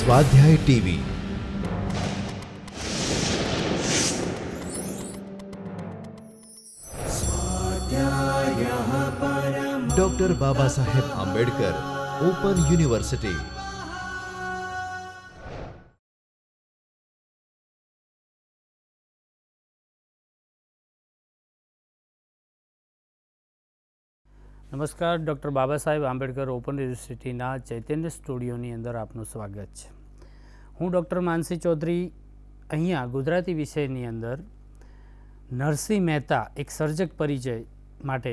સ્વાધ્યાય TV. Doctor Baba Saheb Ambedkar open university. નમસ્કાર. Doctor Baba Saheb Ambedkar open યુનિવર્સિટીના ચૈતન્ય સ્ટુડિયોની અંદર આપનું સ્વાગત છે. હું ડૉક્ટર માનસી ચૌધરી અહીંયા ગુજરાતી વિષયની અંદર નરસિંહ મહેતા એક સર્જક પરિચય માટે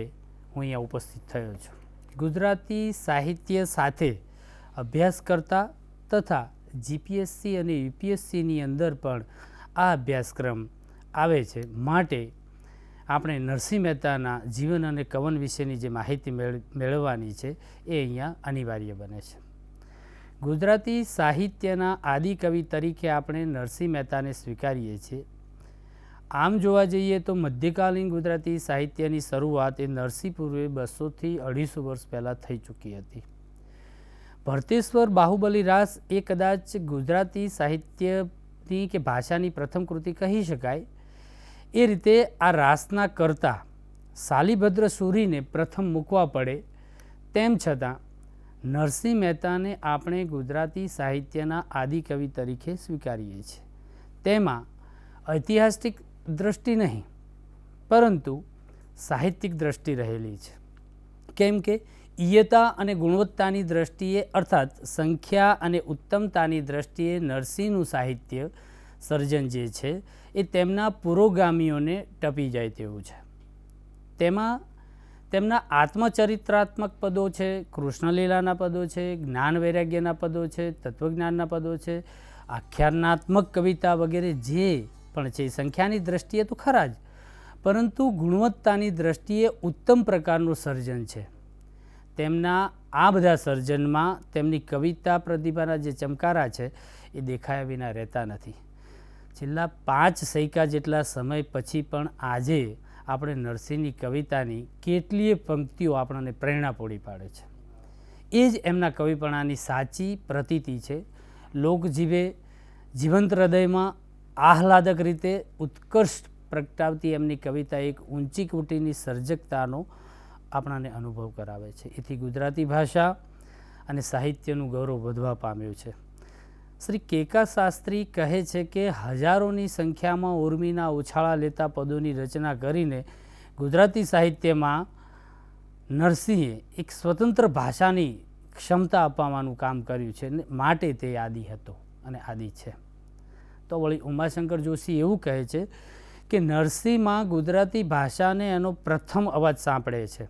હું અહીંયા ઉપસ્થિત થયો છું. ગુજરાતી સાહિત્ય સાથે અભ્યાસ કરતા તથા જીપીએસસી અને યુપીએસસીની અંદર પણ આ અભ્યાસક્રમ આવે છે, માટે આપણે નરસિંહ મહેતાના જીવન અને કવન વિશેની જે માહિતી મેળવવાની છે એ અહીંયા અનિવાર્ય બને છે. ગુજરાતી સાહિત્યના આદિકવિ તરીકે આપણે નરસિંહ મહેતાને સ્વીકારીએ છીએ. આમ જોવા જઈએ તો મધ્યકાલીન ગુજરાતી સાહિત્યની શરૂઆત એ નરસિંહ પૂર્વે 200થી 250 વર્ષ પહેલાં થઈ ચૂકી હતી. ભરતેશ્વર બાહુબલી રાસ એ કદાચ ગુજરાતી સાહિત્યની કે ભાષાની પ્રથમ કૃતિ કહી શકાય. એ રીતે આ રાસના કરતા શાલિભદ્ર સૂરીને પ્રથમ મૂકવા પડે. તેમ છતાં નરસિંહ મહેતાને આપણે ગુજરાતી સાહિત્યના આદિકવિ તરીકે સ્વીકારીએ છીએ. તેમાં ઐતિહાસિક દ્રષ્ટિ નહીં પરંતુ સાહિત્યિક દ્રષ્ટિ રહેલી છે. કેમ કે ઈયતા અને ગુણવત્તાની દ્રષ્ટિએ અર્થાત સંખ્યા અને ઉત્તમતાની દ્રષ્ટિએ નરસિંહનું સાહિત્ય સર્જન જે છે એ તેમના પુરોગામીઓને ટપી જાય તેવું છે. તેમાં તેમના આત્મચરિત્રાત્મક પદો છે, કૃષ્ણલીલાના પદો છે, જ્ઞાન વૈરાગ્યના પદો છે, તત્વજ્ઞાનના પદો છે, આખ્યાનાત્મક કવિતા વગેરે જે પણ છે સંખ્યાની દ્રષ્ટિએ તો ખરા જ, પરંતુ ગુણવત્તાની દ્રષ્ટિએ ઉત્તમ પ્રકારનું સર્જન છે. તેમના આ બધા સર્જનમાં તેમની કવિતા પ્રતિભાના જે ચમકારા છે એ દેખાયા વિના રહેતા નથી. છેલ્લા 5 સૈકા જેટલા સમય પછી પણ આજે આપણે નરસિંહની કવિતાની કેટલીય પંક્તિઓ આપણને પ્રેરણા પૂરી પાડે છે. એ જ એમના કવિપણાની સાચી પ્રતીતિ છે. લોકજીવે જીવંત હૃદયમાં આહલાદક રીતે ઉત્કર્ષ પ્રગટાવતી એમની કવિતા એક ઊંચી કોટીની સર્જકતાનો આપણને અનુભવ કરાવે છે. એથી ગુજરાતી ભાષા અને સાહિત્યનું ગૌરવ વધવા પામ્યું છે. શ્રી કેકા શાસ્ત્રી કહે છે કે હજારોની સંખ્યામાં ઉર્મિના ઉછાળા લેતા પદોની રચના કરીને ગુજરાતી સાહિત્યમાં નરસિંહે એક સ્વતંત્ર ભાષાની ક્ષમતા અપાવવાનું કામ કર્યું છે, માટે તે આદિ હતો અને આદિ છે. તો વળી ઉમાશંકર જોશી એવું કહે છે કે નરસિંહમાં ગુજરાતી ભાષાને એનો પ્રથમ અવાજ સાંભળે છે.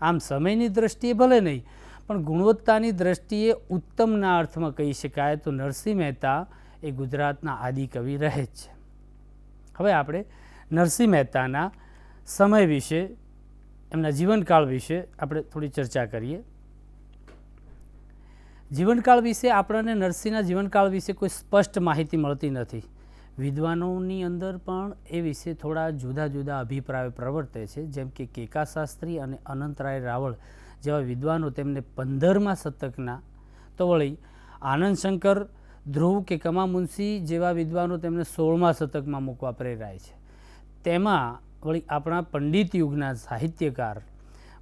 આમ સમયની દ્રષ્ટિએ ભલે નહીં પણ ગુણવત્તાની દ્રષ્ટિએ ઉત્તમના અર્થમાં કહી શકાય તો નરસિંહ મહેતા એ ગુજરાતના આદિકવિ રહે જ છે. હવે આપણે નરસિંહ મહેતાના સમય વિશે, એમના જીવનકાળ વિશે આપણે થોડી ચર્ચા કરીએ. જીવનકાળ વિશે આપણને નરસિંહના જીવનકાળ વિશે કોઈ સ્પષ્ટ માહિતી મળતી નથી. વિદ્વાનોની અંદર પણ એ વિશે થોડા જુદા જુદા અભિપ્રાયો પ્રવર્તે છે. જેમ કે કેકા શાસ્ત્રી અને અનંતરાય રાવળ જેવા વિદ્વાનો તેમને 15મા શતકના, તો વળી આનંદશંકર, ધ્રુવ કે કમા મુનશી જેવા વિદ્વાનો તેમને 16મા શતકમાં મૂકવા પ્રેરાય છે. તેમાં વળી આપણા પંડિત યુગના સાહિત્યકાર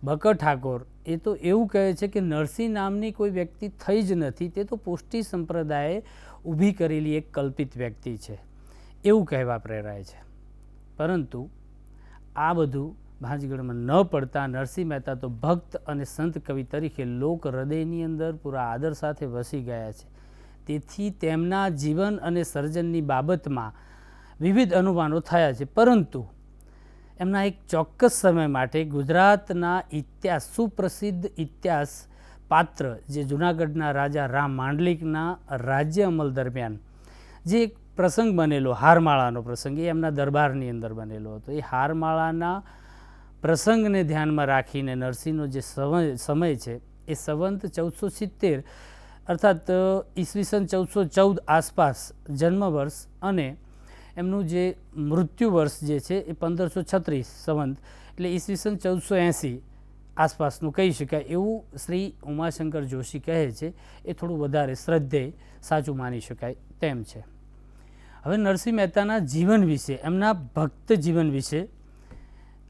બકર ઠાકોર એ તો એવું કહે છે કે નરસિંહ નામની કોઈ વ્યક્તિ થઈ જ નથી, તે તો પુષ્ટિ સંપ્રદાયે ઊભી કરેલી એક કલ્પિત વ્યક્તિ છે, એવું કહેવા પ્રેરાય છે. પરંતુ આ બધું ભાંજગઢમાં ન પડતા નરસિંહ મહેતા તો ભક્ત અને સંત કવિ તરીકે લોક હૃદયની અંદર પૂરા આદર સાથે વસી ગયા છે. તેથી તેમના જીવન અને સર્જનની બાબતમાં વિવિધ અનુમાનો થયા છે. પરંતુ એમના એક ચોક્કસ સમય માટે ગુજરાતના ઇતિહાસ, સુપ્રસિદ્ધ ઇતિહાસ પાત્ર જે જૂનાગઢના રાજા રામ માંડલિકના રાજ્ય અમલ દરમિયાન જે એક પ્રસંગ બનેલો, હારમાળાનો પ્રસંગ, એ એમના દરબારની અંદર બનેલો હતો. એ હારમાળાના પ્રસંગને ધ્યાનમાં રાખીને નરસિંહનો જે સમય છે એ સંવંત 1470 અર્થાત ઈસવીસન 1414 આસપાસ જન્મ વર્ષ અને એમનું જે મૃત્યુ વર્ષ જે છે એ 1536 સંવંત એટલે ઈસવીસન 1480 આસપાસનું કહી શકાય એવું શ્રી ઉમાશંકર જોશી કહે છે એ થોડું વધારે શ્રદ્ધેય સાચું માની શકાય તેમ છે. હવે નરસિંહ મહેતાના જીવન વિશે, એમના ભક્ત જીવન વિશે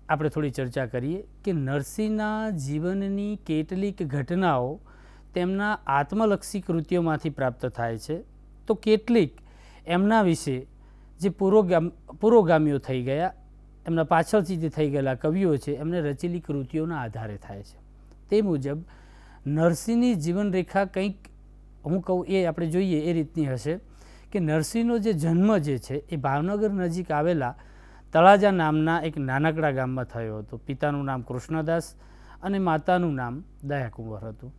આપણે થોડી ચર્ચા કરીએ કે નરસિંહના જીવનની કેટલીક ઘટનાઓ તેમના આત્મલક્ષી કૃતિઓમાંથી પ્રાપ્ત થાય છે, તો કેટલીક એમના વિશે જે પુરોગામીઓ થઈ ગયા, એમના પાછળથી જે થઈ ગયેલા કવિઓ છે એમને રચેલી કૃતિઓના આધારે થાય છે. તે મુજબ નરસિંહની જીવનરેખા કંઈક હું કહું એ આપણે જોઈએ એ રીતની હશે કે નરસિંહનો જે જન્મ જે છે એ ભાવનગર નજીક આવેલા તળાજા નામના એક નાનકડા ગામમાં થયો હતો. પિતાનું નામ કૃષ્ણદાસ અને માતાનું નામ દયાકુંવર હતું.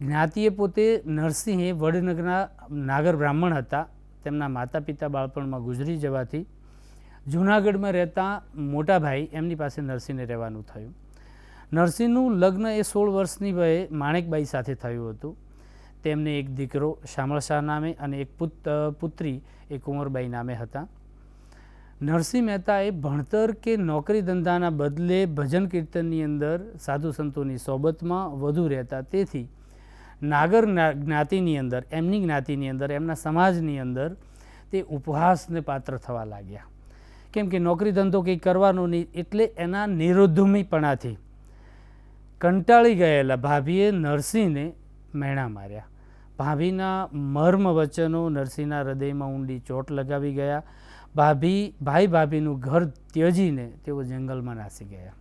જ્ઞાતિએ પોતે નરસિંહે વડનગરના નાગર બ્રાહ્મણ હતા. તેમના માતા પિતા બાળપણમાં ગુજરી જવાથી જૂનાગઢમાં રહેતા મોટા ભાઈ એમની પાસે નરસિંહને રહેવાનું થયું. નરસિંહનું લગ્ન એ 16 વર્ષની વયે માણેકબાઈ સાથે થયું હતું. તેમને એક દીકરો શામળ શાહ નામે અને એક પુત્રી એ કુંવરબાઈ નામે હતા. નરસિંહ મહેતાએ ભણતર કે નોકરી ધંધાના બદલે ભજન કીર્તનની અંદર સાધુ સંતોની સોબતમાં વધુ રહેતા, તેથી નાગર જ્ઞાતિની અંદર, એમની જ્ઞાતિની અંદર, એમના સમાજની અંદર તે ઉપહાસને પાત્ર થવા લાગ્યા. કેમ કે નોકરી ધંધો કંઈ કરવાનો નહીં, એટલે એના નિરોધુમીપણાથી કંટાળી ગયેલા ભાભીએ નરસિંહને મેણા માર્યા. ભાભીના મર્મ વચનો નરસિંહના હૃદયમાં ઊંડી ચોટ લગાવી ગયા. ભાઈ ભાભીનું ઘર ત્યજીને તેઓ જંગલમાં નાસી ગયા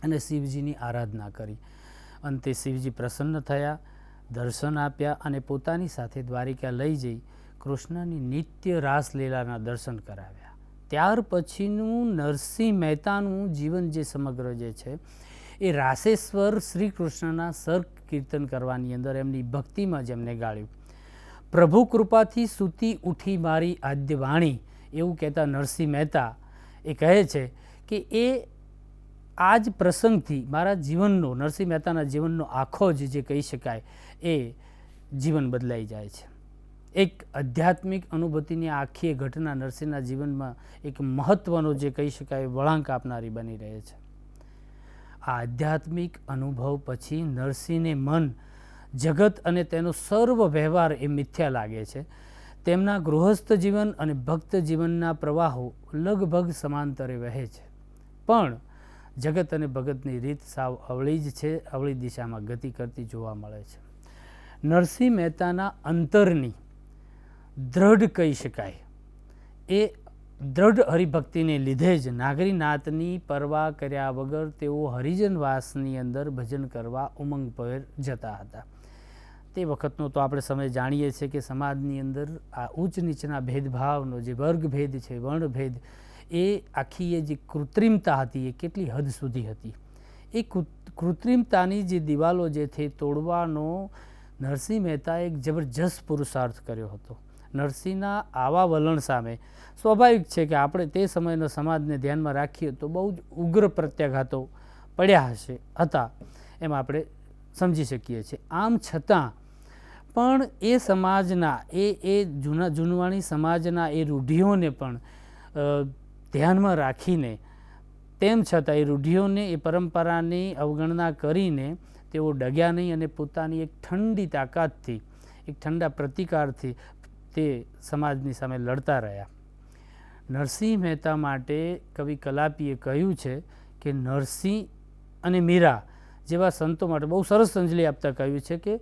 અને શિવજીની આરાધના કરી. અંતે શિવજી પ્રસન્ન થયા, દર્શન આપ્યા અને પોતાની સાથે દ્વારિકા લઈ જઈ કૃષ્ણની નિત્ય રાસલીલાના દર્શન કરાવ્યા. ત્યાર પછીનું નરસિંહ મહેતાનું જીવન જે સમગ્ર જે છે એ રાસેશ્વર શ્રી કૃષ્ણના સર કીર્તન કરવાની અંદર એમની ભક્તિમાં જ એમને ગાળ્યું. પ્રભુ કૃપાથી સૂતી ઉઠી મારી આદ્ય વાણી એવું કહેતા નરસિંહ મહેતા એ કહે છે કે એ આ જ પ્રસંગથી મારા જીવનનો, નરસિંહ મહેતાના જીવનનો આખો જ જે કહી શકાય એ જીવન બદલાઈ જાય છે. એક આધ્યાત્મિક અનુભૂતિની આખી ઘટના નરસિંહના જીવનમાં એક મહત્ત્વનો જે કહી શકાય વળાંક આપનારી બની રહે છે. આ આધ્યાત્મિક અનુભવ પછી નરસિંહને મન, જગત અને તેનો સર્વ વ્યવહાર એ મિથ્યા લાગે છે. તેમના ગૃહસ્થ જીવન અને ભક્ત જીવનના પ્રવાહો લગભગ સમાંતરે વહે છે, પણ જગત અને ભગતની રીત સાવ અવળી જ છે, અવળી દિશામાં ગતિ કરતી જોવા મળે છે. નરસિંહ મહેતાના અંતરની દ્રઢ કહી શકાય એ દ્રઢ હરિભક્તિને લીધે જ નાગરીનાથની પરવા કર્યા વગર તેઓ હરિજનવાસની અંદર ભજન કરવા ઉમંગભેર જતા હતા. તે વખતનો તો આપણે સમય જાણીએ છીએ કે સમાજની અંદર આ ઉચ્ચ નીચના ભેદભાવનો જે વર્ગભેદ છે, વર્ણભેદ, એ આખી એ જે કૃત્રિમતા હતી એ કેટલી હદ સુધી હતી. એ કૃત્રિમતાની જે દિવાલો જે છે તોડવાનો નરસિંહ મહેતાએ એક જબરજસ્ત પુરુષાર્થ કર્યો હતો. નરસિંહના આવા વલણ સામે સ્વાભાવિક છે કે આપણે તે સમયનો સમાજને ધ્યાનમાં રાખીએ તો બહુ જ ઉગ્ર પ્રત્યાઘાતો પડ્યા હતા એમ આપણે સમજી શકીએ છીએ. આમ છતાં પણ એ સમાજના જૂનવાણી સમાજના એ રૂઢિઓને પણ ધ્યાનમાં રાખીને, તેમ છતાં એ રૂઢિઓને, એ પરંપરાની અવગણના કરીને તેઓ ડગ્યા નહીં અને પોતાની એક ઠંડી તાકાતથી, એક ઠંડા પ્રતિકારથી તે સમાજની સામે લડતા રહ્યા. નરસિંહ મહેતા માટે કવિ કલાપીએ કહ્યું છે કે નરસિંહ અને મીરા જેવા સંતો માટે બહુ સરસ અંજલિ આપતા કહ્યું છે કે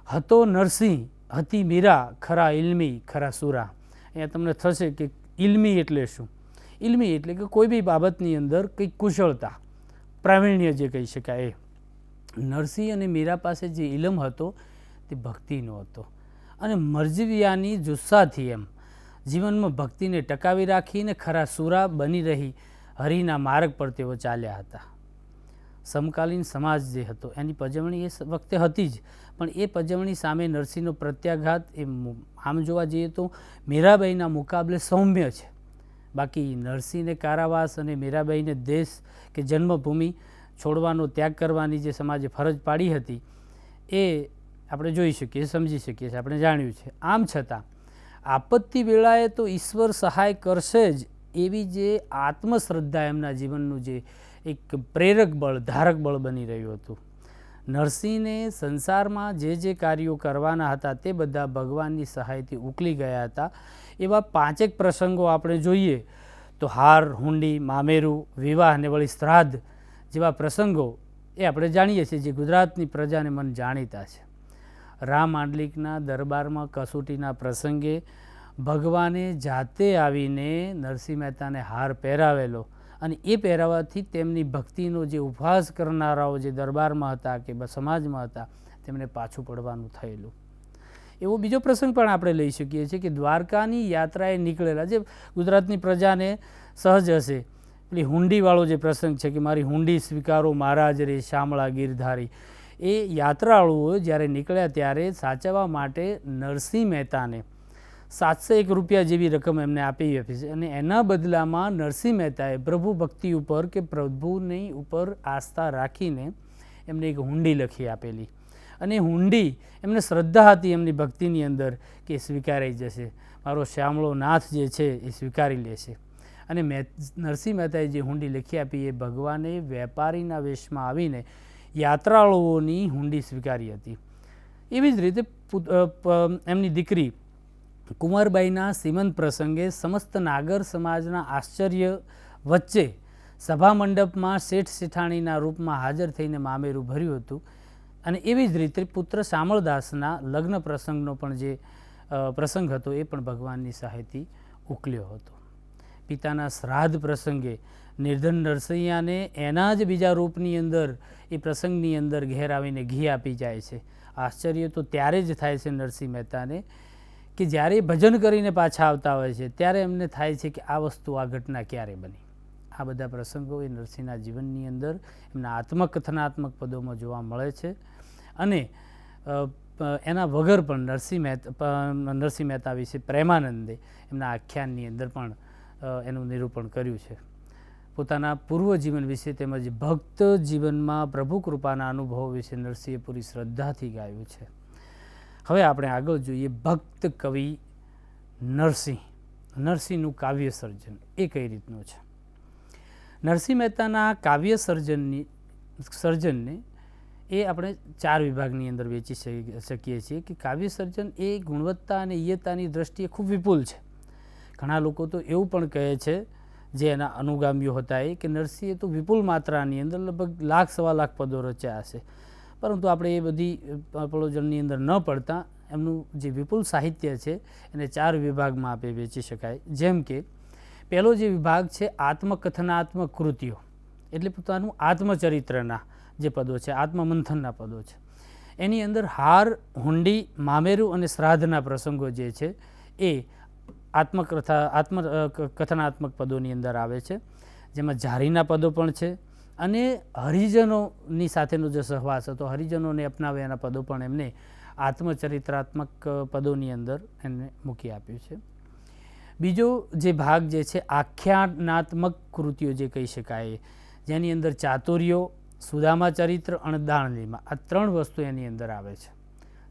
હતો નરસિંહ, હતી મીરા, ખરા ઇલ્મી, ખરા સુરા. અહીંયા તમને થશે કે ઇલ્મી એટલે શું? ઇલ્મી એટલે કે કોઈ બી બાબતની અંદર કંઈક કુશળતા, પ્રાવીણ્ય જે કહી શકાય એ. નરસિંહ અને મીરા પાસે જે ઇલમ હતો તે ભક્તિનો હતો અને મરજિયાની જુસ્સાથી એમ જીવનમાં ભક્તિને ટકાવી રાખીને ખરા સુરા બની રહી હરિના માર્ગ પર તેઓ ચાલ્યા હતા. સમકાલીન સમાજ જે હતો એની પજવણી એ વખતે હતી જ, પણ એ પજવણી સામે નરસિંહનો પ્રત્યાઘાત એ આમ જોવા જઈએ તો મીરાબાઈના મુકાબલે સૌમ્ય છે. બાકી નરસિંહને કારાવાસ અને મીરાબાઈને દેશ કે જન્મભૂમિ છોડવાનો ત્યાગ કરવાની જે સમાજે ફરજ પાડી હતી એ આપણે જોઈ શકીએ, સમજી શકીએ છીએ, આપણે જાણ્યું છે. આમ છતાં આપત્તિ વેળાએ તો ઈશ્વર સહાય કરશે જ એવી જે આત્મશ્રદ્ધા એમના જીવનનું જે એક પ્રેરક બળ, ધારક બળ બની રહ્યું હતું. નરસિંહને સંસારમાં જે કાર્યો કરવાના હતા તે બધા ભગવાનની સહાયથી ઉકલી ગયા હતા. એવા 5 પ્રસંગો આપણે જોઈએ તો હાર, હુંડી, મામેરું, વિવાહ અને વળી શ્રાદ્ધ જેવા પ્રસંગો એ આપણે જાણીએ છીએ, જે ગુજરાતની પ્રજાને મન જાણીતા છે. રામ માંડલિકના દરબારમાં કસોટીના પ્રસંગે ભગવાને જાતે આવીને નરસિંહ મહેતાને હાર પહેરાવેલો અને એ પહેરાવાથી તેમની ભક્તિનો જે ઉપહાસ કરનારાઓ જે દરબારમાં હતા કે સમાજમાં હતા તેમને પાછું પડવાનું થયેલું. એવો બીજો પ્રસંગ પણ આપણે લઈ શકીએ છીએ કે દ્વારકાની યાત્રાએ નીકળેલા, જે ગુજરાતની પ્રજાને સહજ હશે, પેલી હુંડીવાળો જે પ્રસંગ છે કે મારી હુંડી સ્વીકારો મહારાજ રે શામળા ગીરધારી, એ યાત્રાળુઓ જ્યારે નીકળ્યા ત્યારે સાચવવા માટે નરસિંહ મહેતાને 701 રૂપિયા જેવી રકમ એમને આપી છે અને એના બદલામાં નરસિંહ મહેતાએ પ્રભુ ભક્તિ ઉપર કે પ્રભુની ઉપર આસ્થા રાખીને એમને એક હુંડી લખી આપેલી અને હુંડી એમને શ્રદ્ધા હતી એમની ભક્તિની અંદર કે સ્વીકારાઈ જશે, મારો શ્યામળો નાથ જે છે એ સ્વીકારી લેશે. અને નરસિંહ મહેતાએ જે હુંડી લખી આપી એ ભગવાને વેપારીના વેશમાં આવીને યાત્રાળુઓની હુંડી સ્વીકારી હતી. એવી જ રીતે એમની દીકરી કુંવરબાઈના શ્રીમંત પ્રસંગે સમસ્ત નાગર સમાજના આશ્ચર્ય વચ્ચે સભા મંડપમાં શેઠ શેઠાણીના રૂપમાં હાજર થઈને મામેરું ભર્યું હતું. અને એવી જ રીતે પુત્ર શામળદાસના લગ્ન પ્રસંગનો પણ જે પ્રસંગ હતો એ પણ ભગવાનની સહાયથી ઉકલ્યો હતો. પિતાના શ્રાદ્ધ પ્રસંગે નિર્ધન નરસૈયાને એના જ બીજા રૂપની અંદર એ પ્રસંગની અંદર ઘેર આવીને ઘી આપી જાય છે. આશ્ચર્ય તો ત્યારે જ થાય છે નરસિંહ મહેતાને કે જ્યારે ભજન કરીને પાછા આવતા હોય છે ત્યારે એમને થાય છે કે આ વસ્તુ, આ ઘટના ક્યારે બની. આ બધા પ્રસંગો એ નરસિંહના જીવનની અંદર એમના આત્મકથનાત્મક પદોમાં જોવા મળે છે. અને એના વગર પણ નરસિંહ મહેતા વિશે પ્રેમાનંદે એમના આખ્યાનની અંદર પણ એનું નિરૂપણ કર્યું છે. પોતાના પૂર્વ જીવન વિશે તેમજ ભક્ત જીવનમાં પ્રભુ કૃપાના અનુભવો વિશે નરસિંહે પૂરી શ્રદ્ધાથી ગાયું છે. હવે આપણે આગળ જોઈએ ભક્ત કવિ નરસિંહ. નરસિંહનું કાવ્ય સર્જન એ કઈ રીતનું છે. નરસિંહ મહેતાના કાવ્ય સર્જનને એ આપણે 4 વિભાગની અંદર વેચી શકીએ છીએ કે કાવ્ય સર્જન એ ગુણવત્તા અને ઈયતાની દ્રષ્ટિએ ખૂબ વિપુલ છે. ઘણા લોકો તો એવું પણ કહે છે, જે એના અનુગામીઓ હતા એ, કે નરસિંહે તો વિપુલ માત્રાની અંદર લગભગ 1,00,000-1,25,000 પદો રચ્યા હશે. પરંતુ આપણે એ બધી પ્રયોજનની અંદર ન પડતા એમનું જે વિપુલ સાહિત્ય છે એને 4 વિભાગમાં આપણે વેચી શકાય. જેમ કે પહેલો જે વિભાગ છે આત્મકથનાત્મક કૃતિઓ, એટલે પોતાનું આત્મચરિત્રના જે પદો છે, આત્મમંથનના પદો છે. એની અંદર હાર, હુંડી, મામેરું અને શ્રાદ્ધના પ્રસંગો જે છે એ આત્મકથનાત્મક પદોની અંદર આવે છે. જેમાં જારીના પદો પણ છે અને હરિજનોની સાથેનો જે સહવાસ હતો, હરિજનોને અપનાવ્યાના પદો પણ એમને આત્મચરિત્રાત્મક પદોની અંદર એમને મૂકી આપ્યું છે. બીજો જે ભાગ જે છે આખ્યાનાત્મક કૃતિઓ જે કહી શકાય, જેની અંદર ચાતુર્યો, સુદામા ચરિત્ર અને દાણલીમા, આ 3 વસ્તુ એની અંદર આવે છે.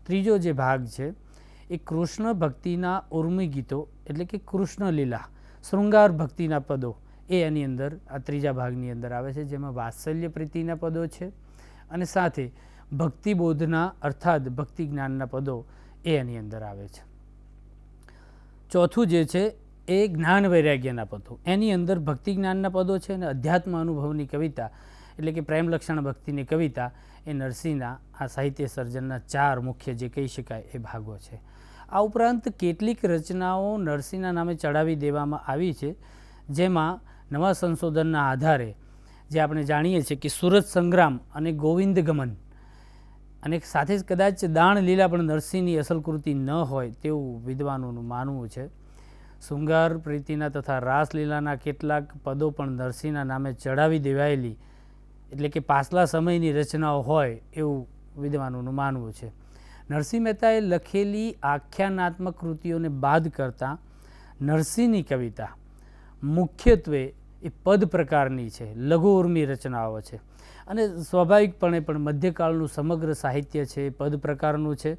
ત્રીજો જે ભાગ છે એ કૃષ્ણ ભક્તિના ઉર્મી ગીતો, એટલે કે કૃષ્ણ લીલા, શૃંગાર ભક્તિના પદો એ એની અંદર આ ત્રીજા ભાગની અંદર આવે છે. જેમાં વાત્સલ્ય પ્રીતિના પદો છે અને સાથે ભક્તિબોધના અર્થાત ભક્તિ જ્ઞાનના પદો એ એની અંદર આવે છે. ચોથું જે છે એ જ્ઞાન વૈરાગ્યના પદો, એની અંદર ભક્તિ જ્ઞાનના પદો છે અને અધ્યાત્મ અનુભવની કવિતા, એટલે કે પ્રેમ લક્ષણ ભક્તિની કવિતા એ નરસિંહના આ સાહિત્ય સર્જનના 4 મુખ્ય જે કહી શકાય એ ભાગો છે. આ ઉપરાંત કેટલીક રચનાઓ નરસિંહના નામે ચડાવી દેવામાં આવી છે, જેમાં નવા સંશોધનના આધારે જે આપણે જાણીએ છીએ કે સુરત સંગ્રામ અને ગોવિંદ ગમન, અને સાથે જ કદાચ દાણ લીલા પણ નરસિંહની અસલ કૃતિ ન હોય તેવું વિદ્વાનોનું માનવું છે. શૃંગાર પ્રીતિના તથા રાસલીલાના કેટલાક પદો પણ નરસિંહના નામે ચડાવી દેવાયેલી, એટલે કે પાછલા સમયની રચનાઓ હોય એવું વિદ્વાનોનું માનવું છે. નરસિંહ મહેતાએ લખેલી આખ્યાનાત્મક કૃતિઓને બાદ કરતાં નરસિંહની કવિતા મુખ્યત્વે એ પદ પ્રકારની છે, લઘુ ઉર્મી રચનાઓ છે. અને સ્વાભાવિકપણે પણ મધ્યકાળનું સમગ્ર સાહિત્ય છે એ પદ પ્રકારનું છે,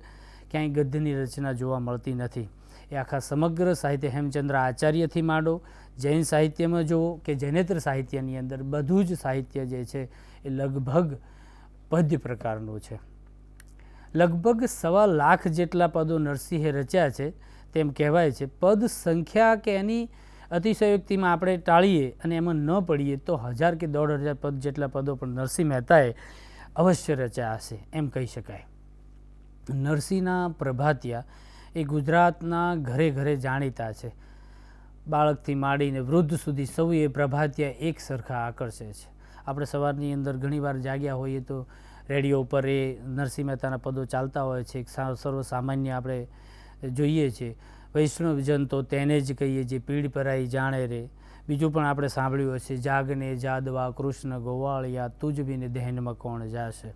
ક્યાંય ગદ્યની રચના જોવા મળતી નથી. એ આખા સમગ્ર સાહિત્ય હેમચંદ્ર આચાર્યથી માંડો, જૈન સાહિત્યમાં જુઓ કે જૈનેતર સાહિત્યની અંદર બધું જ સાહિત્ય જે છે એ લગભગ પદ્ય પ્રકારનું છે. લગભગ 1.25 લાખ જેટલા પદો નરસિંહે રચ્યા છે તેમ કહેવાય છે. પદ સંખ્યા કે એની અતિશયોક્તિમાં આપણે ટાળીએ અને એમાં ન પડીએ તો 1000 કે 1500 પદ જેટલા પદો પણ નરસિંહ મહેતાએ અવશ્ય રચ્યા હશે એમ કહી શકાય. નરસિંહના પ્રભાતિયા એ ગુજરાતના ઘરે ઘરે જાણીતા છે. બાળકથી માંડીને વૃદ્ધ સુધી સૌએ પ્રભાતિયા એક સરખા આકર્ષે છે. આપણે સવારની અંદર ઘણીવાર જાગ્યા હોઈએ તો રેડિયો ઉપર એ નરસિંહ મહેતાના પદો ચાલતા હોય છે. સર્વસામાન્ય આપણે જોઈએ છીએ, વૈષ્ણવજન તો તેને જ કહીએ જે પીડ પરાઈ જાણે રે. બીજું પણ આપણે સાંભળ્યું હશે, જાગને જાદવા કૃષ્ણ ગોવાળિયા તુજ બીને દહેનમાં કોણ જાશે.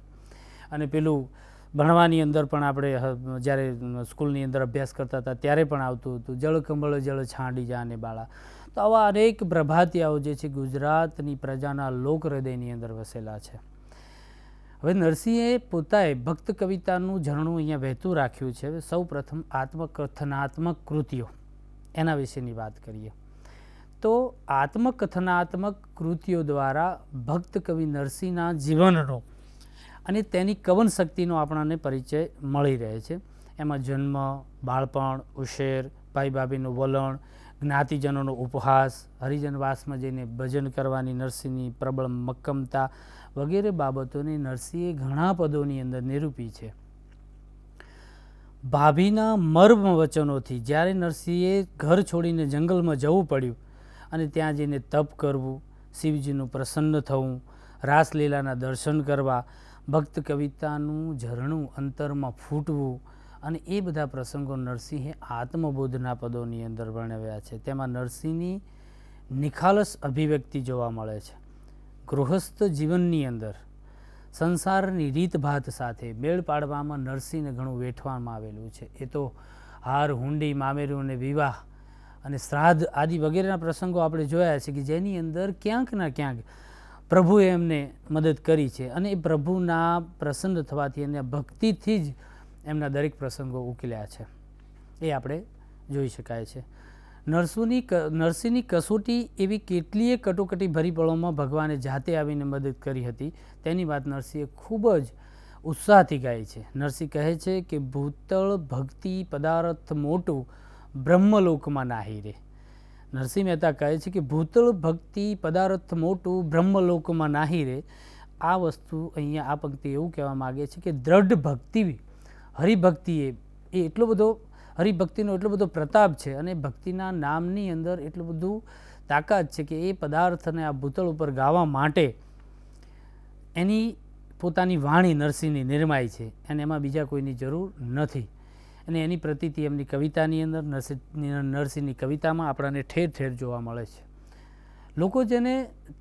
અને પેલું ભણવાની અંદર પણ આપણે જ્યારે સ્કૂલની અંદર અભ્યાસ કરતા હતા ત્યારે પણ આવતું હતું, જળ કંબળ જળ છાંડી જાને બાળા. તો આવા અનેક પ્રભાતિયાઓ જે છે ગુજરાતની પ્રજાના લોક હૃદયની અંદર વસેલા છે. હવે નરસિંહે પોતાએ ભક્ત કવિતાનું ઝરણું અહીંયા વહેતું રાખ્યું છે. હવે સૌ પ્રથમ આત્મકથનાત્મક કૃતિઓ એના વિશેની વાત કરીએ તો આત્મકથનાત્મક કૃતિઓ દ્વારા ભક્ત કવિ નરસિંહના જીવનનો અને તેની કવન શક્તિનો આપણને પરિચય મળી રહે છે. એમાં જન્મ, બાળપણ, ઉછેર, ભાઈ ભાભીનું વલણ, જ્ઞાતિજનોનો ઉપહાસ, હરિજનવાસમાં જઈને ભજન કરવાની નરસિંહની પ્રબળ મક્કમતા વગેરે બાબતોને નરસિંહે ઘણા પદોની અંદર નિરૂપી છે. ભાભીના મર્મ વચનોથી જ્યારે નરસિંહે ઘર છોડીને જંગલમાં જવું પડ્યું અને ત્યાં જઈને તપ કરવું, શિવજીનું પ્રસન્ન થવું, રાસલીલાના દર્શન કરવા, ભક્ત કવિતાનું ઝરણું અંતરમાં ફૂટવું અને એ બધા પ્રસંગો નરસિંહે આત્મબોધના પદોની અંદર વર્ણવ્યા છે. તેમાં નરસિંહની નિખાલસ અભિવ્યક્તિ જોવા મળે છે. ગૃહસ્થ જીવનની અંદર સંસારની રીતભાત સાથે મેળ પાડવામાં નરસિંહને ઘણું વેઠવામાં આવેલું છે. એ તો હાર, હુંડી, મામેરું અને વિવાહ અને શ્રાદ્ધ આદિ વગેરેના પ્રસંગો આપણે જોયા છે કે જેની અંદર ક્યાંક ના ક્યાંક પ્રભુએ એમને મદદ કરી છે અને એ પ્રભુના પ્રસન્ન થવાથી અને ભક્તિથી જ એમના દરેક પ્રસંગો ઉકેલ્યા છે એ આપણે જોઈ શકાય છે. નરસિંહની કસોટી એવી કેટલીય કટોકટી ભરી પળોમાં ભગવાને જાતે આવીને મદદ કરી હતી તેની વાત નરસિંહે ખૂબ જ ઉત્સાહથી ગાય છે. નરસિંહ કહે છે કે ભૂતળ ભક્તિ પદાર્થ મોટું બ્રહ્મલોકમાં નાહી રે. નરસિંહ મહેતા કહે છે કે ભૂતળ ભક્તિ પદાર્થ મોટું બ્રહ્મલોકમાં નાહી રે. આ વસ્તુ અહીંયા આ પંક્તિ એવું કહેવા માગે છે કે દ્રઢ ભક્તિ હરિભક્તિએ એ એટલો બધો હરિભક્તિનો એટલો બધો પ્રતાપ છે અને ભક્તિના નામની અંદર એટલું બધું તાકાત છે કે એ પદાર્થને આ ભૂતળ ઉપર ગાવા માટે એની પોતાની વાણી નરસિંહની નિર્માય છે અને એમાં બીજા કોઈની જરૂર નથી. અને એની પ્રતીતિ એમની કવિતાની અંદર નરસિંહની કવિતામાં આપણને ઠેર ઠેર જોવા મળે છે. લોકો જેને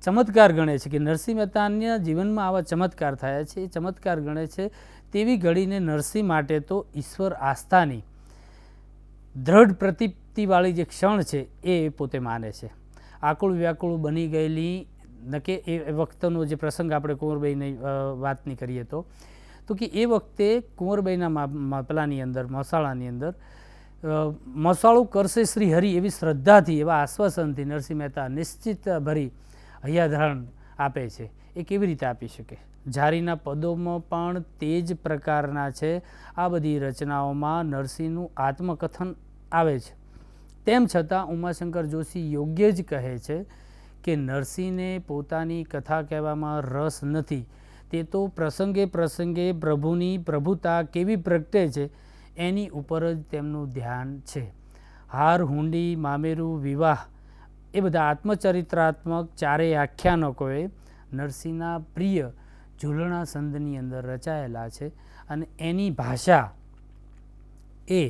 ચમત્કાર ગણે છે કે નરસિંહ મહેતાના જીવનમાં આવા ચમત્કાર થયા છે, એ ચમત્કાર ગણે છે તેવી ઘડીને નરસિંહ માટે તો ઈશ્વર આસ્થાની દ્રઢ પ્રતિપત્તિવાળી જે ક્ષણ છે એ પોતે માને છે. આકુળ વ્યાકુળ બની ગયેલી નકે એ વખતનો જે પ્રસંગ આપણે કુંવરબાઈની વાતની કરીએ તો કે એ વખતે કુંવરબાઈના પેલાની અંદર મસાળાની અંદર મસાળું કરશે શ્રી હરિ એવી શ્રદ્ધાથી એવા આશ્વાસનથી નરસિંહ મહેતા નિશ્ચિત ભરી હૈયાધારણ આપે છે. એ કેવી રીતે આપી શકે? જારીના પદોમાં પણ તે જ પ્રકારના છે. આ બધી રચનાઓમાં નરસિંહનું આત્મકથન આવે છે. તેમ છતાં ઉમાશંકર જોશી યોગ્ય જ કહે છે કે નરસિંહને પોતાની કથા કહેવામાં રસ નથી. તે તો પ્રસંગે પ્રસંગે પ્રભુની પ્રભુતા કેવી પ્રગટે છે એની ઉપર જ તેમનું ધ્યાન છે. હાર, હુંડી, મામેરું, વિવાહ એ બધા આત્મચરિત્રાત્મક ચારેય આખ્યાનકોએ નરસિંહના પ્રિય ઝૂલણા સંદની અંદર રચાયેલા છે અને એની ભાષા એ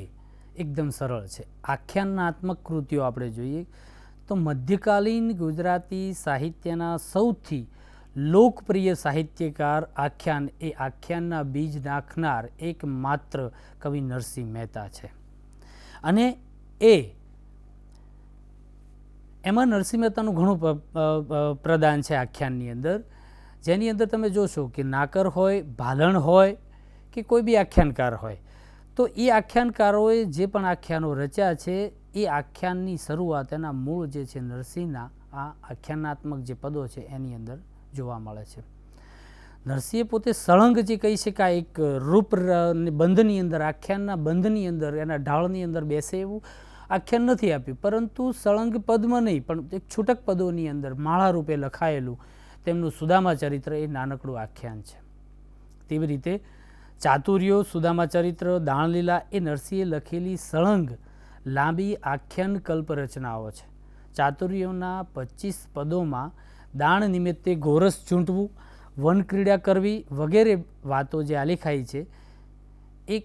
એકદમ સરળ છે. આખ્યાનાત્મક કૃતિઓ આપણે જોઈએ તો મધ્યકાલીન ગુજરાતી સાહિત્યના સૌથી લોકપ્રિય સાહિત્યકાર આખ્યાન એ આખ્યાનના બીજ નાખનાર એકમાત્ર કવિ નરસિંહ મહેતા છે. અને એમાં નરસિંહ મહેતાનું ઘણું પ્રદાન છે આખ્યાનની અંદર, જેની અંદર તમે જોશો કે નાકર હોય, ભાલણ હોય કે કોઈ બી આખ્યાનકાર હોય તો એ આખ્યાનકારોએ જે પણ આખ્યાનો રચ્યા છે એ આખ્યાનની શરૂઆત એના મૂળ જે છે નરસિંહના આ આખ્યાનાત્મક જે પદો છે એની અંદર જોવા મળે છે. નરસિંહે પોતે સળંગ જે કહી શકાય એક રૂપ બંધની અંદર, આખ્યાનના બંધની અંદર, એના ઢાળની અંદર બેસે એવું આખ્યાન નથી આપ્યું, પરંતુ સળંગ પદમાં નહીં પણ એક છૂટક પદોની અંદર માળા રૂપે લખાયેલું તેમનું સુદામા ચરિત્ર એ નાનકડું આખ્યાન છે. તેવી રીતે ચાતુર્યો, સુદામા ચરિત્ર, દાણલીલા એ નરસિંહે લખેલી સળંગ લાંબી આખ્યાન કલ્પ રચનાઓ છે. ચાતુર્યોના 25 પદોમાં દાણ નિમિત્તે ગોરસ ચૂંટવું, વનક્રીડા કરવી વગેરે વાતો જે આલેખાઈ છે એક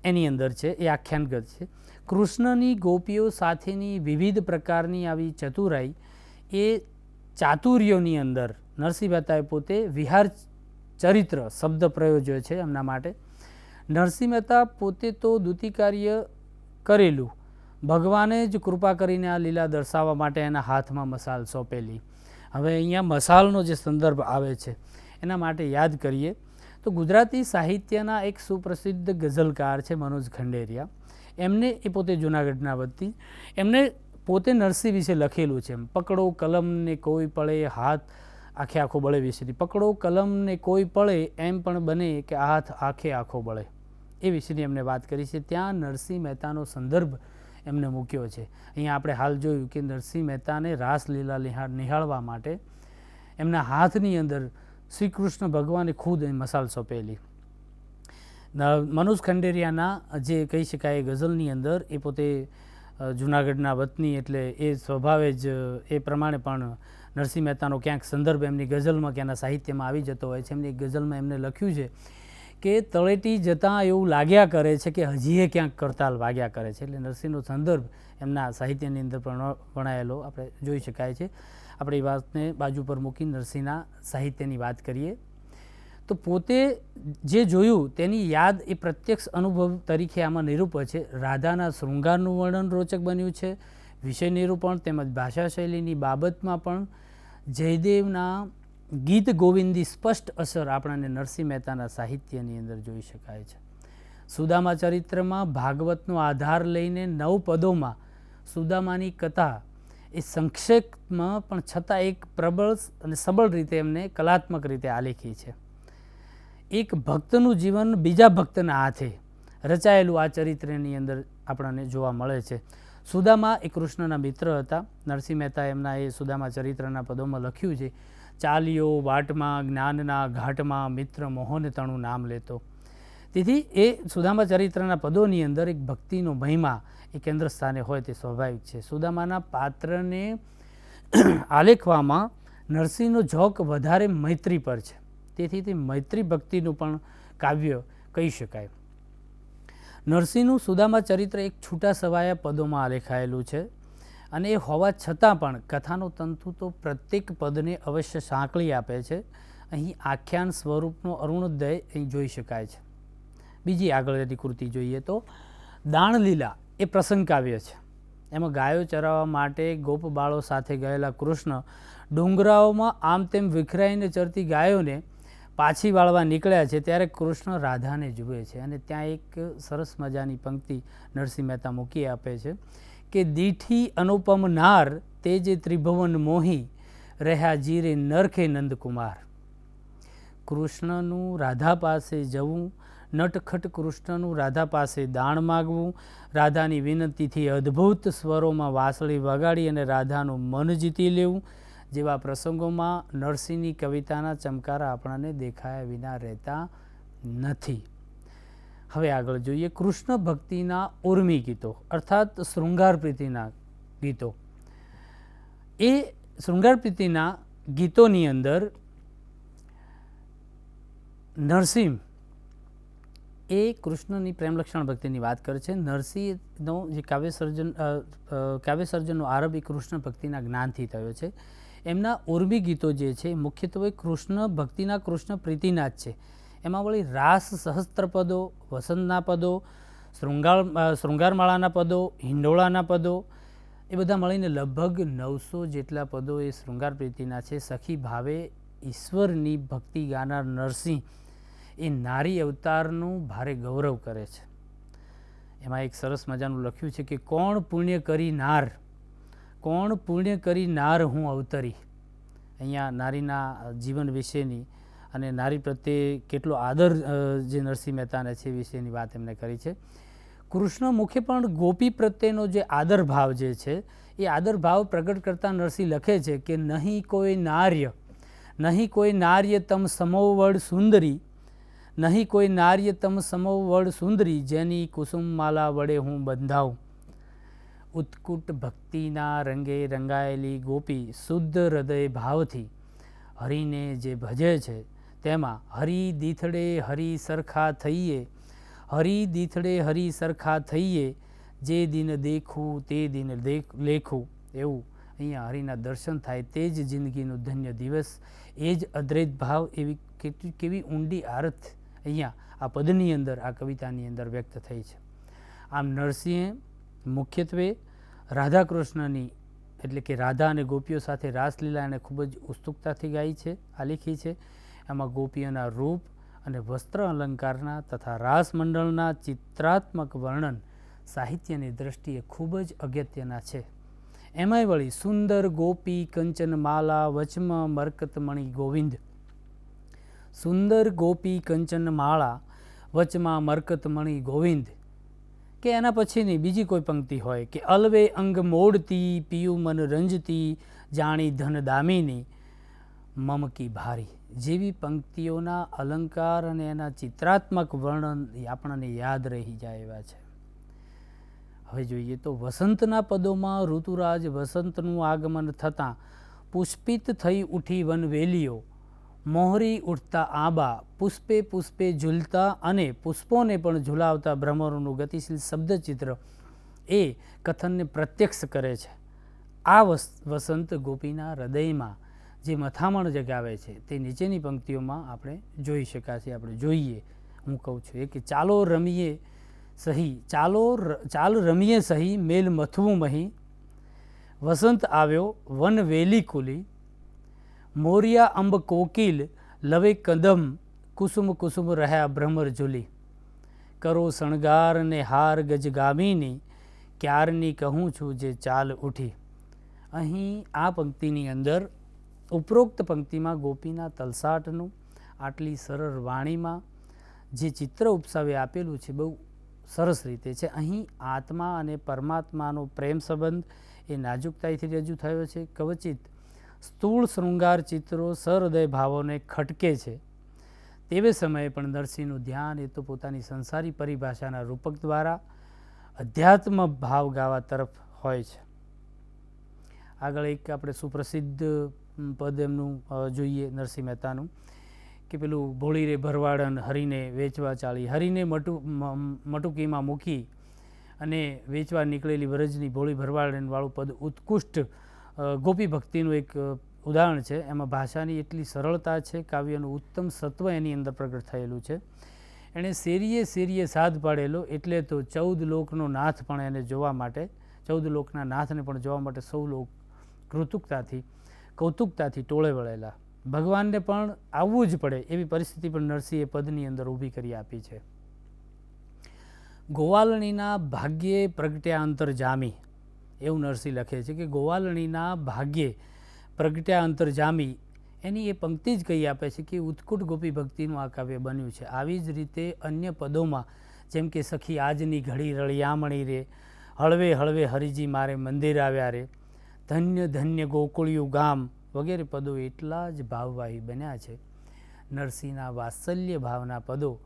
એની અંદર છે, એ આખ્યાનગત છે. કૃષ્ણની ગોપીઓ સાથેની વિવિધ પ્રકારની આવી ચતુરાઈ એ ચાતુર્યોની અંદર નરસિંહ મહેતાએ પોતે વિહાર ચરિત્ર શબ્દ પ્રયોજ્યો છે એમના માટે. નરસિંહ મહેતા પોતે તો દૂતી કાર્ય કરેલું, ભગવાને જ કૃપા કરીને આ લીલા દર્શાવવા માટે એના હાથમાં મસાલ સોંપેલી. હવે અહીંયા મસાલનો જે સંદર્ભ આવે છે એના માટે યાદ કરીએ તો ગુજરાતી સાહિત્યના એક સુપ્રસિદ્ધ ગઝલકાર છે મનોજ ખંડેરિયા. એમને એ પોતે જૂનાગઢના વતની, એમને પોતે નરસિંહ વિશે લખેલું છે. પકડો કલમને કોઈ પડે હાથ આખે આખો બળે વિશેની, પકડો કલમને કોઈ પડે એમ પણ બને કે હાથ આખે આખો બળે, એ વિશેની એમને વાત કરી છે. ત્યાં નરસિંહ મહેતાનો સંદર્ભ એમને મૂક્યો છે. અહીંયા આપણે હાલ જોયું કે નરસિંહ મહેતાને રાસલીલા નિહાળવા માટે એમના હાથની અંદર શ્રી કૃષ્ણ ભગવાને ખુદ મસાલ સોંપેલી. મનોજ ખંડેરિયાના જે કહી શકાય ગઝલની અંદર એ પોતે જૂનાગઢના વતની એટલે એ સ્વભાવે જ એ પ્રમાણે પણ નરસિંહ મહેતાનો ક્યાંક સંદર્ભ એમની ગઝલમાં કે એના સાહિત્યમાં આવી જતો હોય છે. એમની ગઝલમાં એમને લખ્યું છે કે તળેટી જતાં એવું લાગ્યા કરે છે કે હજીએ ક્યાંક કરતાલ વાગ્યા કરે છે. એટલે નરસિંહનો સંદર્ભ એમના સાહિત્યની અંદર પણ વણાયેલો આપણે જોઈ શકાય છે. આપણે એ વાતને બાજુ પર મૂકી નરસિંહના સાહિત્યની વાત કરીએ તો પોતે જે જોયું તેની યાદ એ પ્રત્યક્ષ અનુભવ તરીકે આમાં નિરૂપે છે. રાધાના શૃંગારનું વર્ણન રોચક બન્યું છે. વિષય નિરૂપણ તેમજ ભાષા શૈલીની બાબતમાં પણ જયદેવના ગીત ગોવિંદી સ્પષ્ટ અસર આપણને નરસિંહ મહેતાના સાહિત્યની અંદર જોઈ શકાય છે. સુદામા ચરિત્રમાં ભાગવતનો આધાર લઈને 9 પદોમાં સુદામાની કથા એ સંક્ષેપમાં પણ છતાં એક પ્રબળ અને સબળ રીતે એમને કલાત્મક રીતે આલેખી છે. એક ભક્તનું જીવન બીજા ભક્તના હાથે રચાયેલું આ ચરિત્રની અંદર આપણને જોવા મળે છે. સુદામા એ કૃષ્ણના મિત્ર હતા. નરસિંહ મહેતા એમના એ સુદામા ચરિત્રના પદોમાં લખ્યું છે, ચાલ્યો વાટમાં જ્ઞાનના ઘાટમાં મિત્ર મોહન તણું નામ લેતો. તેથી એ સુદામા ચરિત્રના પદોની અંદર એક ભક્તિનો મહિમા એ કેન્દ્ર સ્થાને હોય તે સ્વાભાવિક છે. સુદામાના પાત્રને આલેખવામાં નરસિંહનો ઝોક વધારે મૈત્રી પર છે. તેથી તે મૈત્રી ભક્તિનું પણ કાવ્ય કહી શકાય. નરસિંહનું સુદામા ચરિત્ર એક છૂટા સવાયા પદોમાં આલેખાયેલું છે અને એ હોવા છતાં પણ કથાનો તંતુ તો પ્રત્યેક પદને અવશ્ય સાંકળી આપે છે. અહીં આખ્યાન સ્વરૂપનો અરુણોદય અહીં જોઈ શકાય છે. બીજી આગળની કૃતિ જોઈએ તો દાણલીલા એ પ્રસંગ કાવ્ય છે. એમાં ગાયો ચરાવવા માટે ગોપ બાળો સાથે ગયેલા કૃષ્ણ ડુંગરાઓમાં આમ તેમ વિખરાઈને ચરતી ગાયોને પાછી વાળવા નીકળ્યા છે ત્યારે કૃષ્ણ રાધાને જુએ છે અને ત્યાં એક સરસ મજાની પંક્તિ નરસિંહ મહેતા મૂકી આપે છે કે દીઠી અનુપમ નાર તે જે ત્રિભુવન મોહી રહ્યા જીરે નરખે નંદકુમાર. કૃષ્ણનું રાધા પાસે જવું, નટખટ કૃષ્ણનું રાધા પાસે દાણ માગવું, રાધાની વિનંતીથી અદ્ભુત સ્વરોમાં વાંસળી વગાડી અને રાધાનું મન જીતી લેવું જેવા પ્રસંગોમાં નરસિંહની કવિતાના ચમકારા આપણને દેખાયા વિના રહેતા નથી. હવે આગળ જોઈએ કૃષ્ણ ભક્તિના ઉર્મી ગીતો અર્થાત શૃંગાર પ્રીતિના ગીતો. એ શૃંગાર પ્રીતિના ગીતોની અંદર નરસિંહ એ કૃષ્ણની પ્રેમલક્ષણ ભક્તિની વાત કરે છે. નરસિંહનો જે કાવ્ય સર્જનનો આરંભ એ કૃષ્ણ ભક્તિના જ્ઞાનથી થયો છે. એમના ઉર્મી ગીતો જે છે મુખ્યત્વે કૃષ્ણ ભક્તિના, કૃષ્ણ પ્રીતિના જ છે. એમાં વળી રાસ સહસ્ત્ર પદો, વસંતના પદો, શૃંગારમાળાના પદો, હિંડોળાના પદો એ બધા મળીને લગભગ 900 જેટલા પદો એ શૃંગાર પ્રીતિના છે. સખી ભાવે ઈશ્વરની ભક્તિ ગાનાર નરસિંહ એ નારી અવતારનું ભારે ગૌરવ કરે છે. એમાં એક સરસ મજાનું લખ્યું છે કે કોણ પુણ્ય કરી નાર, કોણ પુણ્ય કરી નાર હું અવતરી. અહીંયા નારીના જીવન વિશેની અને નારી પ્રત્યે કેટલો આદર જે નરસિંહ મહેતાને છે વિશેની વાત એમણે કરી છે. કૃષ્ણ મુખે પણ ગોપી પ્રત્યેનો જે આદર ભાવ જે છે એ આદર ભાવ પ્રગટ કરતા નરસિંહ લખે છે કે નહીં કોઈ નાર્ય તમ સમોવડ સુંદરી, નહીં કોઈ નાર્ય તમ સમોવડ સુંદરી, જેની કુસુમમાલા વડે હું બંધાઉં. ઉત્કુટ ભક્તિના રંગે રંગાયેલી ગોપી શુદ્ધ હૃદય ભાવથી હરિને જે ભજે છે તેમાં હરિ દીથડે હરિ સરખા થઈએ, હરિ દીથડે હરિ સરખા થઈએ, જે દિન દેખું તે દિન લેખું. એવું અહીંયા હરિના દર્શન થાય તે જ જિંદગીનું ધન્ય દિવસ, એ જ અદ્વૈત ભાવ. એવી કેવી ઊંડી આરત અહીંયા આ પદની અંદર, આ કવિતાની અંદર વ્યક્ત થઈ છે. આમ નરસિંહે મુખ્યત્વે રાધાકૃષ્ણની એટલે કે રાધા અને ગોપીઓ સાથે રાસલીલા એને ખૂબ જ ઉત્સુકતાથી ગાઈ છે, આલેખી છે. એમાં ગોપીઓના રૂપ અને વસ્ત્ર અલંકારના તથા રાસમંડળના ચિત્રાત્મક વર્ણન સાહિત્યની દ્રષ્ટિએ ખૂબ જ અગત્યના છે. એમાંય વળી સુંદર ગોપી કંચન માલા વચમાં મરકતમણી ગોવિંદ, સુંદર ગોપી કંચન માળા વચમાં મરકતમણી ગોવિંદ, કે એના પછીની બીજી કોઈ પંક્તિ હોય કે અલવે અંગ મોડતી પિયું મન રંજતી, જાણી ધન દામિની મમકી ભારી. જેવી પંક્તિઓના અલંકાર અને એના ચિત્રાત્મક વર્ણન આપણને યાદ રહી જાય એવા છે. હવે જોઈએ તો વસંતના પદોમાં ઋતુરાજ વસંતનું આગમન થતાં પુષ્પિત થઈ ઉઠી વનવેલીઓ, મોહરી ઉઠતા આંબા, પુષ્પે પુષ્પે ઝૂલતા અને પુષ્પોને પણ ઝુલાવતા ભ્રમરોનું ગતિશીલ શબ્દચિત્ર એ કથનને પ્રત્યક્ષ કરે છે. આ વસંત ગોપીના હૃદયમાં જે મથામણ જગાવે છે તે નીચેની પંક્તિઓમાં આપણે જોઈ શકાશે. આપણે જોઈએ, હું કહું છું એ કે ચાલો રમીએ સહી, ચાલ રમીએ સહી મેલ મથવું મહી, વસંત આવ્યો વન વેલી ખુલી, મોરિયા અંબ કોકિલ લવે કદમ, કુસુમ કુસુમ રહ્યા ભ્રમર ઝૂલી, કરો શણગાર ને હાર ગજગામીની, ક્યારની કહું છું જે ચાલ ઉઠી. અહીં આ પંક્તિની અંદર ઉપરોક્ત પંક્તિમાં ગોપીના તલસાટનું આટલી સરળ વાણીમાં જે ચિત્ર ઉપસાવી આપેલું છે બહુ સરસ રીતે છે. અહીં આત્મા અને પરમાત્માનો પ્રેમ સંબંધ એ નાજુકતાથી રજૂ થયો છે. કવચિત સ્થૂળ શૃંગાર ચિત્રો સહૃદય ભાવોને ખટકે છે. તેવે સમયે પણ નરસિંહનું ધ્યાન એ તો પોતાની સંસારી પરિભાષાના રૂપક દ્વારા અધ્યાત્મ ભાવ ગાવા તરફ હોય છે. આગળ એક આપણે સુપ્રસિદ્ધ પદ એમનું જોઈએ નરસિંહ મહેતાનું કે પેલું ભોળી રે ભરવાડન હરીને વેચવા ચાલી, હરીને મટુકીમાં મૂકી અને વેચવા નીકળેલી વરજની ભોળી ભરવાડન વાળું પદ ઉત્કૃષ્ટ ગોપી ભક્તિનું એક ઉદાહરણ છે. એમાં ભાષાની એટલી સરળતા છે, કાવ્યનું ઉત્તમ સત્વ એની અંદર પ્રગટ થયેલું છે. એણે શેરીએ શેરીએ સાધ પાડેલો એટલે તો 14 લોકનો નાથ પણ એને જોવા માટે, 14 લોકના નાથને પણ જોવા માટે સૌ લોક કૌતુકતાથી ટોળે વળેલા. ભગવાનને પણ આવવું જ પડે એવી પરિસ્થિતિ પણ નરસિંહે પદની અંદર ઊભી કરી આપી છે. ગોવાલણીના ભાગ્યે પ્રગટ્યા અંતર જામી, એવું નરસિંહ લખે છે કે ગોવાલણીના ભાગ્યે પ્રગટ્યા અંતર જામી, એની એ પંક્તિ જ કહી આપે છે કે ઉત્કુટ ગોપી ભક્તિનું આ કાવ્ય બન્યું છે. આવી જ રીતે અન્ય પદોમાં જેમ કે સખી આજની ઘડી રળિયામણી રે, હળવે હળવે હરિજી મારે મંદિર આવ્યા રે, ધન્ય ધન્ય ગોકુળિયું ગામ વગેરે પદો એટલા જ ભાવવાહી બન્યા છે. નરસિંહના વાત્સલ્ય ભાવના પદો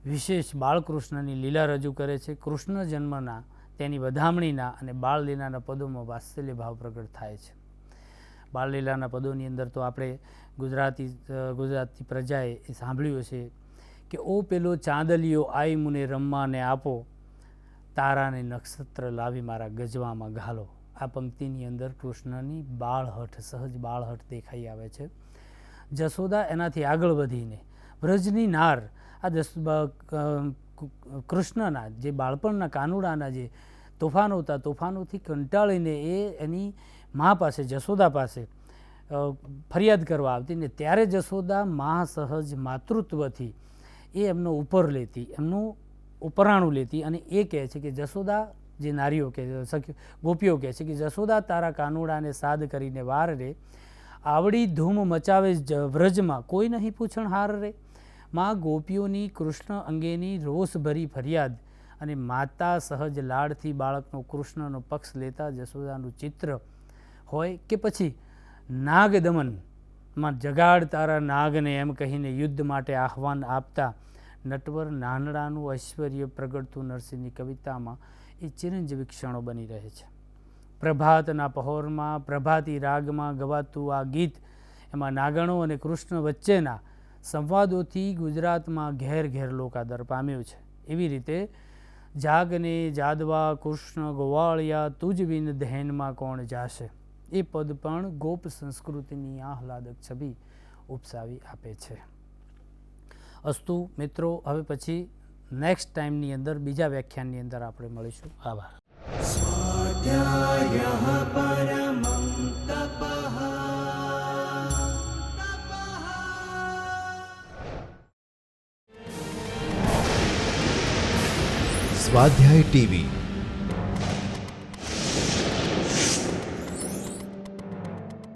વિશેષ બાળકૃષ્ણની લીલા રજૂ કરે છે. કૃષ્ણ જન્મના, તેની વધામણીના અને બાળલીલાના પદોમાં વાત્સલ્ય ભાવ પ્રગટ થાય છે. બાળલીલાના પદોની અંદર તો આપણે ગુજરાતી પ્રજાએ એ સાંભળ્યું છે કે ઓ પેલો ચાંદલિયો આઈ મુને રમવાને આપો, તારાને નક્ષત્ર લાવી મારા ગજવામાં ઘાલો. આ પંક્તિની અંદર કૃષ્ણની બાળહઠ, સહજ બાળહઠ દેખાઈ આવે છે. જશોદા એનાથી આગળ વધીને વ્રજની નાર, આ કૃષ્ણના જે બાળપણના કાનુડાના જે તોફાનો હતા, તોફાનોથી કંટાળીને એ એની મા પાસે, જશોદા પાસે ફરિયાદ કરવા આવતી ને ત્યારે જશોદા મા સહજ માતૃત્વથી એ એમનો ઉપર લેતી, એમનું ઉપરાણું લેતી અને એ કહે છે કે જશોદા, જે નારીઓ કે ગોપીઓ કહે છે કે જશોદા તારા કાનુડાને સાદ કરીને વાર રે, આવડી ધૂમ મચાવે વ્રજમાં કોઈ નહીં પૂછણ હાર રે. માં ગોપીઓની કૃષ્ણ અંગેની રોષભરી ફરિયાદ અને માતા સહજ લાડથી બાળકનો કૃષ્ણનો પક્ષ લેતા જશોદાનું ચિત્ર હોય કે પછી નાગ દમનમાં જગાડ તારા નાગને એમ કહીને યુદ્ધ માટે આહવાન આપતા નટવર નાનડાનું ઐશ્વર્ય પ્રગટતું નરસિંહની કવિતામાં એ ચિરંજીવી ક્ષણો બની રહે છે. પ્રભાતના પહોરમાં પ્રભાતી રાગમાં ગવાતું આ ગીત એમાં નાગણો અને કૃષ્ણ વચ્ચેના સંવાદોથી ગુજરાતમાં ઘેર ઘેર લોકાદર પામ્યું છે. એવી રીતે જાગને જાદવા કૃષ્ણ ગોવાળિયા તુજ બિન ધ્યાનમાં કોણ જાશે, એ પદ પણ ગોપ સંસ્કૃતિની આહલાદક છબી ઉપસાવી આપે છે. અસ્તુ મિત્રો, હવે પછી નેક્સ્ટ ટાઈમની અંદર બીજા વ્યાખ્યાનની અંદર આપણે મળીશું. આભાર. સ્વાધ્યાય ટીવી